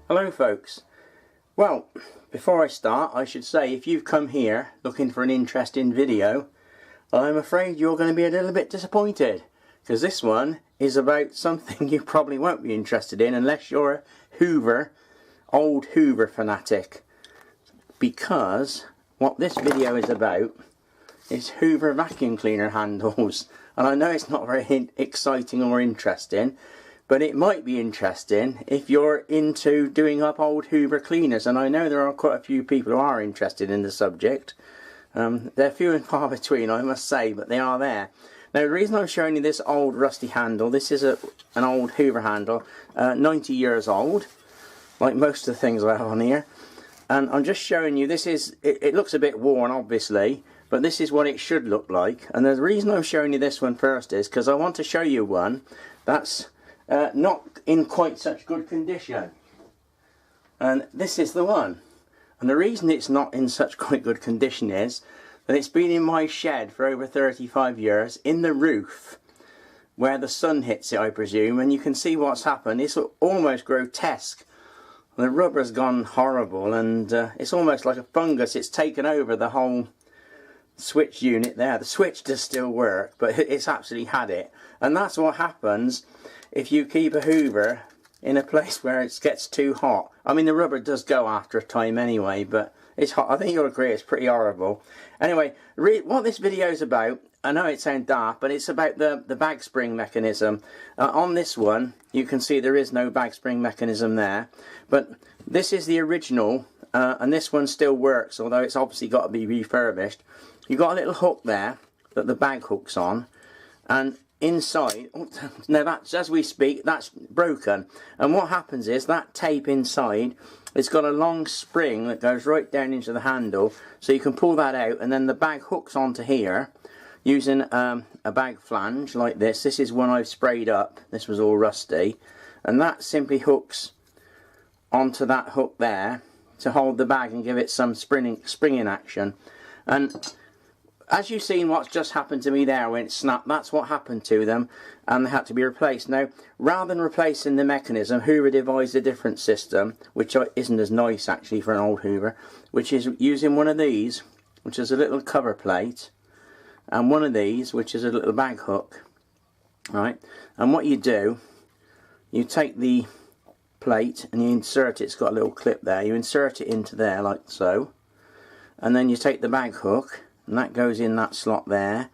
Hello folks. Well, before I start I should say if you've come here looking for an interesting video, I'm afraid you're going to be a little bit disappointed, because this one is about something you probably won't be interested in unless you're a Hoover, old Hoover fanatic, because what this video is about is Hoover vacuum cleaner handles. And I know it's not very exciting or interesting, but it might be interesting if you're into doing up old Hoover cleaners, and I know there are quite a few people who are interested in the subject. They're few and far between, I must say, but they are there. Now the reason I'm showing you this old rusty handle, this is an old Hoover handle, 90 years old, like most of the things I have on here. And I'm just showing you, this is, it looks a bit worn obviously, but this is what it should look like. And the reason I'm showing you this one first is because I want to show you one that's not in quite such good condition, and this is the one. And the reason it's not in such quite good condition is that it's been in my shed for over 35 years, in the roof where the sun hits it, I presume, and you can see what's happened. It's almost grotesque. The rubber's gone horrible, and it's almost like a fungus. It's taken over the whole switch unit there. The switch does still work, but it's absolutely had it. And that's what happens if you keep a Hoover in a place where it gets too hot. I mean, the rubber does go after a time anyway, but it's hot. I think you'll agree it's pretty horrible. Anyway, what this video is about, I know it sounds daft, but it's about the bag spring mechanism. On this one, you can see there is no bag spring mechanism there, but this is the original, and this one still works, although it's obviously got to be refurbished. You've got a little hook there that the bag hooks on, and inside, now that's, as we speak, that's broken, and what happens is that tape inside, it's got a long spring that goes right down into the handle, so you can pull that out, and then the bag hooks onto here using a bag flange like this. This is one I've sprayed up, this was all rusty, and that simply hooks onto that hook there to hold the bag and give it some springing action. And as you've seen what's just happened to me there when it snapped, that's what happened to them, and they had to be replaced. Now, rather than replacing the mechanism, Hoover devised a different system, which isn't as nice actually for an old Hoover, which is using one of these, which is a little cover plate, and one of these, which is a little bag hook. Right? And what you do, you take the plate and you insert it, it's got a little clip there, you insert it into there like so, and then you take the bag hook, and that goes in that slot there,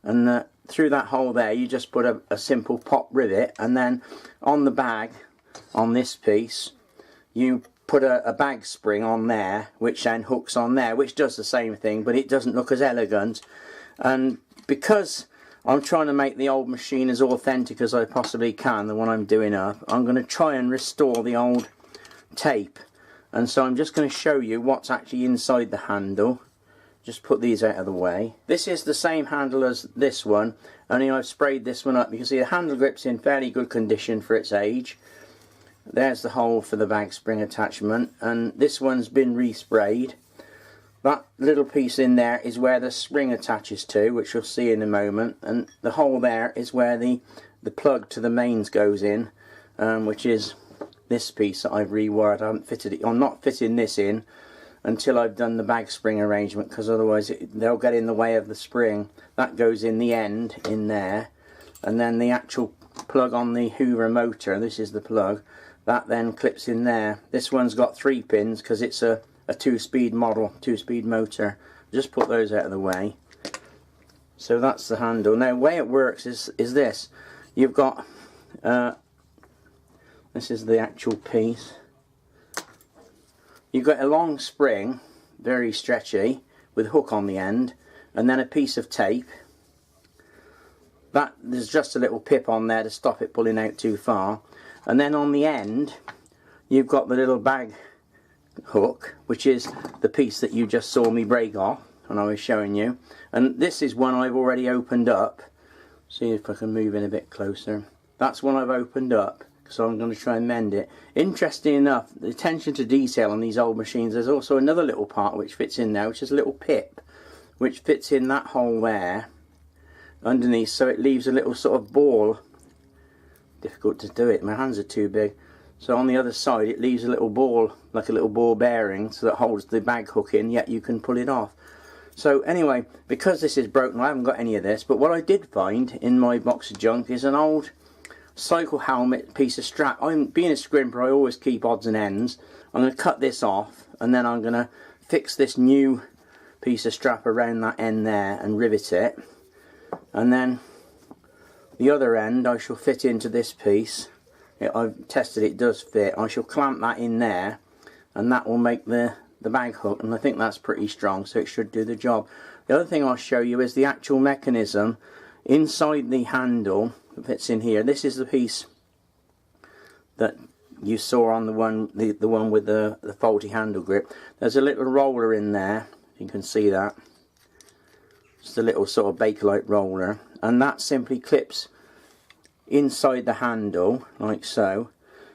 and through that hole there you just put a simple pop rivet, and then on the bag, on this piece, you put a bag spring on there, which then hooks on there, which does the same thing, but it doesn't look as elegant. And because I'm trying to make the old machine as authentic as I possibly can, the one I'm doing up, I'm going to try and restore the old tape, and so I'm just going to show you what's actually inside the handle. Just put these out of the way. This is the same handle as this one, only I've sprayed this one up. You can see the handle grip's in fairly good condition for its age. There's the hole for the bag spring attachment, and this one's been resprayed. That little piece in there is where the spring attaches to, which you'll see in a moment, and the hole there is where the plug to the mains goes in, which is this piece that I've rewired. I haven't fitted it. I'm not fitting this in until I've done the bag spring arrangement, because otherwise they'll get in the way of the spring. That goes in the end in there, and then the actual plug on the Hoover motor, this is the plug, that then clips in there. This one's got 3 pins because it's a 2-speed model, 2-speed motor. Just put those out of the way. So that's the handle. Now the way it works is this. You've got this is the actual piece. You've got a long spring, very stretchy, with a hook on the end, and then a piece of tape. There's just a little pip on there to stop it pulling out too far. And then on the end, you've got the little bag hook, which is the piece that you just saw me break off when I was showing you. And this is one I've already opened up. See if I can move in a bit closer. That's one I've opened up, so I'm going to try and mend it. Interesting enough, the attention to detail on these old machines, there's also another little part which fits in there, which is a little pip, which fits in that hole there underneath, so it leaves a little sort of ball. Difficult to do it, my hands are too big. So on the other side it leaves a little ball, like a little ball bearing, so that holds the bag hook in, yet you can pull it off. So anyway, because this is broken, I haven't got any of this, but what I did find in my box of junk is an old cycle helmet piece of strap. Being a scrimper, I always keep odds and ends. I'm going to cut this off, and then I'm going to fix this new piece of strap around that end there and rivet it, and then the other end I shall fit into this piece. I've tested it does fit. I shall clamp that in there, and that will make the bag hook, and I think that's pretty strong, so it should do the job. The other thing I'll show you is the actual mechanism inside the handle that fits in here. This is the piece that you saw on the one with the faulty handle grip. There's a little roller in there, you can see that. Just a little sort of Bakelite roller, and that simply clips inside the handle like so,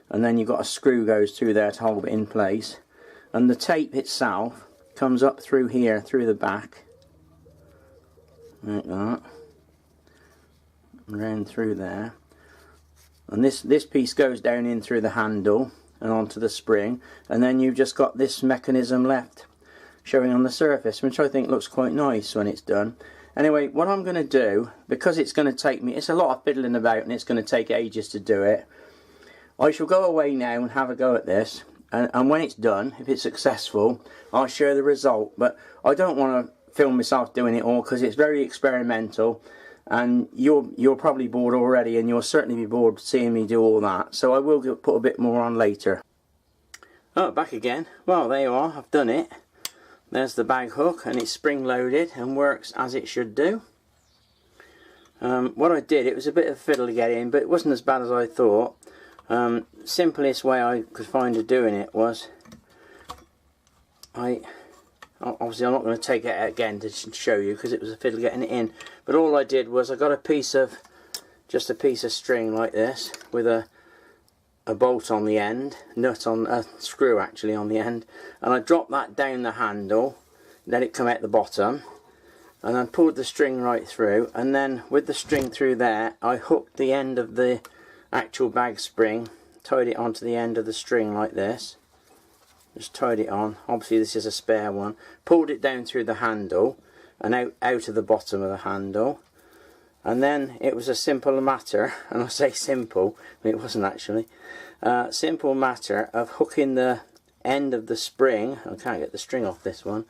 and then you've got a screw goes through there to hold it in place, and the tape itself comes up through here, through the back like that, around through there, and this piece goes down in through the handle and onto the spring, and then you've just got this mechanism left showing on the surface, which I think looks quite nice when it's done. Anyway, what I'm going to do, because it's going to take me, it's a lot of fiddling about and it's going to take ages to do it, I shall go away now and have a go at this, and when it's done, if it's successful, I'll share the result. But I don't want to film myself doing it all because it's very experimental, and you're probably bored already, and you'll certainly be bored seeing me do all that, so I will put a bit more on later. Oh, back again. Well, there you are, I've done it. There's the bag hook, and it's spring loaded and works as it should do. What I did, it was a bit of a fiddle to get in, but it wasn't as bad as I thought. Simplest way I could find of doing it was, obviously I'm not going to take it out again to show you because it was a fiddle getting it in, but all I did was I got just a piece of string like this with a bolt on the end, a screw actually on the end, and I dropped that down the handle, let it come out the bottom, and then pulled the string right through, and then with the string through there I hooked the end of the actual bag spring, tied it onto the end of the string like this, just tied it on. Obviously this is a spare one, pulled it down through the handle and out of the bottom of the handle, and then it was a simple matter, and I say simple, it wasn't actually, simple matter of hooking the end of the spring, I can't get the string off this one,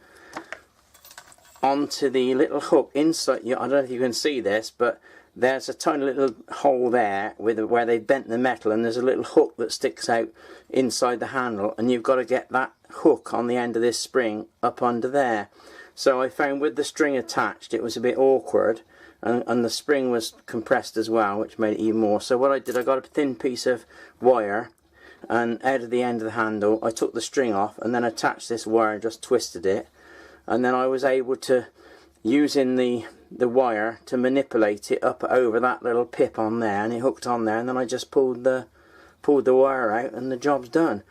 onto the little hook inside. I don't know if you can see this, but there's a tiny little hole there where they bent the metal, and there's a little hook that sticks out inside the handle, and you've got to get that hook on the end of this spring up under there. So I found with the string attached it was a bit awkward, and the spring was compressed as well, which made it even more. So what I did, I got a thin piece of wire, and out of the end of the handle I took the string off and then attached this wire, just twisted it, and then I was able to, using the wire, to manipulate it up over that little pip on there, and it hooked on there, and then I just pulled the wire out and the job's done.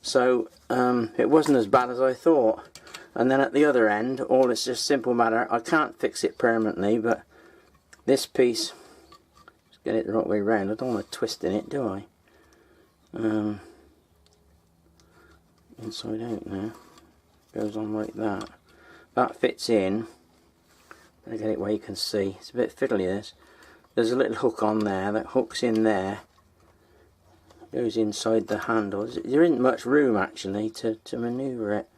So it wasn't as bad as I thought. And then at the other end, all it's just simple matter, I can't fix it permanently, but this piece, just get it the right way round, I don't want to twist in it, do I? Inside out now, goes on like that. That fits in. Let me get it where you can see. It's a bit fiddly this. There's a little hook on there that hooks in there, goes inside the handle. There isn't much room actually to manoeuvre it,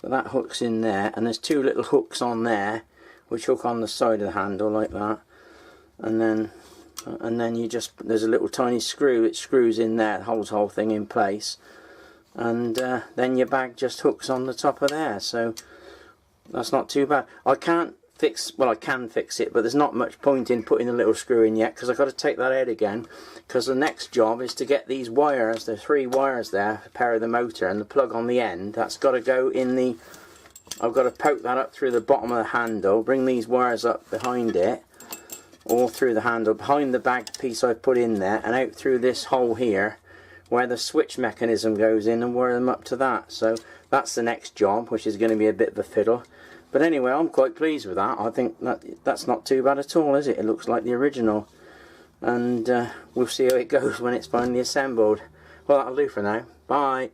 but that hooks in there, and there's two little hooks on there which hook on the side of the handle like that, and then you just, there's a little tiny screw, it screws in there, holds the whole thing in place, and then your bag just hooks on the top of there. So that's not too bad. I can't fix, well I can fix it, but there's not much point in putting the little screw in yet, because I've got to take that out again, because the next job is to get these wires, the 3 wires there to power the motor, and the plug on the end, that's got to go in the, I've got to poke that up through the bottom of the handle, bring these wires up behind it, all through the handle, behind the bag piece I've put in there, and out through this hole here where the switch mechanism goes in, and wire them up to that. So that's the next job, which is going to be a bit of a fiddle. But anyway, I'm quite pleased with that. I think that's not too bad at all, is it? It looks like the original. And we'll see how it goes when it's finally assembled. Well, that'll do for now. Bye.